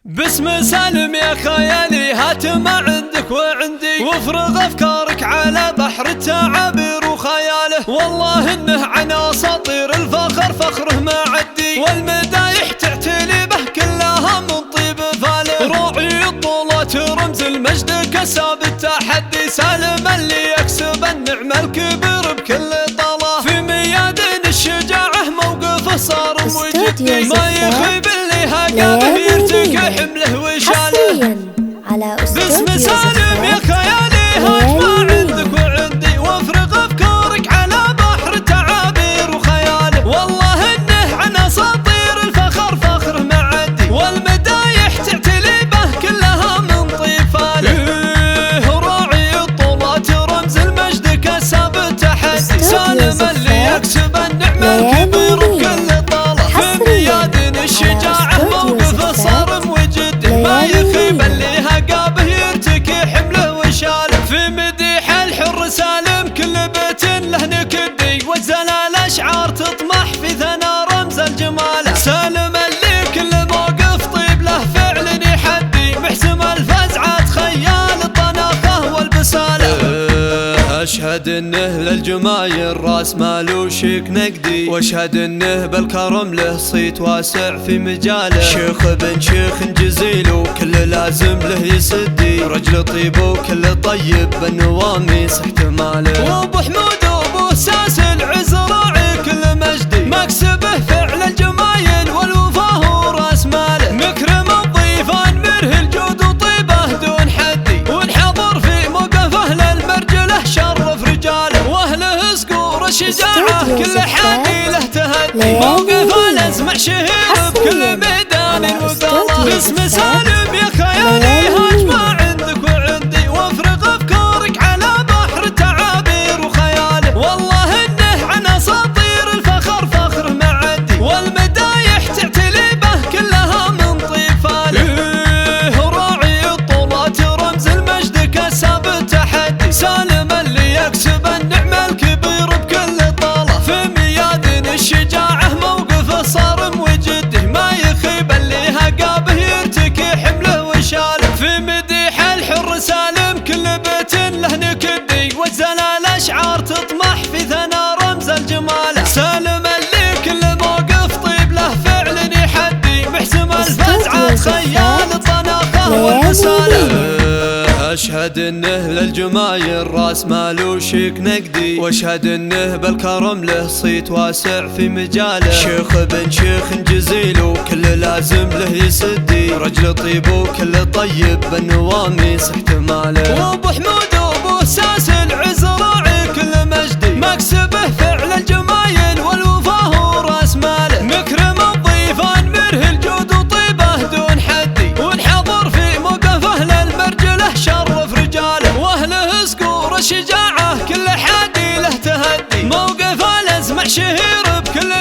باسم سالم يا خيالي هات ما عندك وعندي، وافرغ افكارك على بحر التعابير وخياله. والله انه عن اساطير الفخر فخره ما عدي، والمدايح تعتلي به كلها من طيب فاله. راعي الطولات رمز المجد كساب التحدي، سالم اللي يكسب النعمة الكبير بكل طاله. في ميادين الشجاعة موقفه صارم وجدي، ما يخيب اللي هقابه يرتكي حمله وشاله. باسم سالم يا خيالي هات ما عندك وعندي، وافرغ افكارك على بحر التعابير وخياله. والله انه عن اساطير الفخر فخره ما عدي، والمدايح تعتلي به كلها من طيب فاله. راعي الطولات رمز المجد كساب التحدي، سالم اللي يكسب النعمة الكبير بكل طاله. في ميادين الشجاعة موقفه صارم وجدي، ما يخيب اللي هقابه يرتكي حمله وشاله. في مديح الحر سالم كل بيت له نكدي، والزلال اشعار تطمح في ثنا رمز الجمال. سالم اللي كل موقف طيب له فعل يحدي، محسم الفزعات خيال الطناخه والبساله. اشهد انه للجمايل راس مال وشيك نقدي، واشهد انه بالكرم له صيت واسع في مجاله. شيخ بن شيخ جزيل وكل لازم له يسدي، رجل طيب وكل طيب بالنواميس احتماله. وابو حمود وابو ساس العز راعي كل مجدي، مكسبه فعل الجمايل والوفاه وراس ماله. مكرم الضيفان مره الجود وطيبه دون حدي، والحضر في موقفه للمرجله شرف رجاله. واهله سكور الشجاعه كل حادي له تهدي، موقفه لازمع شهير بكل ميدان وقاله. باسم سالم يا خيالي هات ما عندك وعندي، وافرغ افكارك على بحر التعابير وخياله. والله انه عن اساطير الفخر فخره ما عدي، والمدايح تعتلي به كلها من طيب فاله. راعي الطولات رمز المجد كساب التحدي، سالم اللي يكسب النعمة الكبير بكل طاله. في ميادين الشجاعة موقفه صارم وجدي، ما يخيب اللي هقابه يرتكي حمله وشاله. في مديح الحر سالم كل بيت له نكدي، والزلال اشعار تطمح في ثنا رمز الجمال. سالم اللي كل موقف طيب له فعل يحدي، محسم الفزعات خيال الطناخه والبساله. اشهد انه للجمايل راس مال وشيك نقدي، واشهد انه بالكرم له صيت واسع في مجاله. شيخ بن شيخ جزيل وكل لازم له يسدي، رجل طيب وكل طيب بالنواميس احتماله. وابو حمود وابو ساس العز راعي كل مجدي، مكسبه فعل الجمايل والوفاه وراس ماله. مكرم الضيفان مره الجود وطيبه دون حدي، والحضر في موقفه للمرجله شرف رجاله. واهله سكور الشجاعه كل حادي له تهدي، موقفه لازمع شهير بكل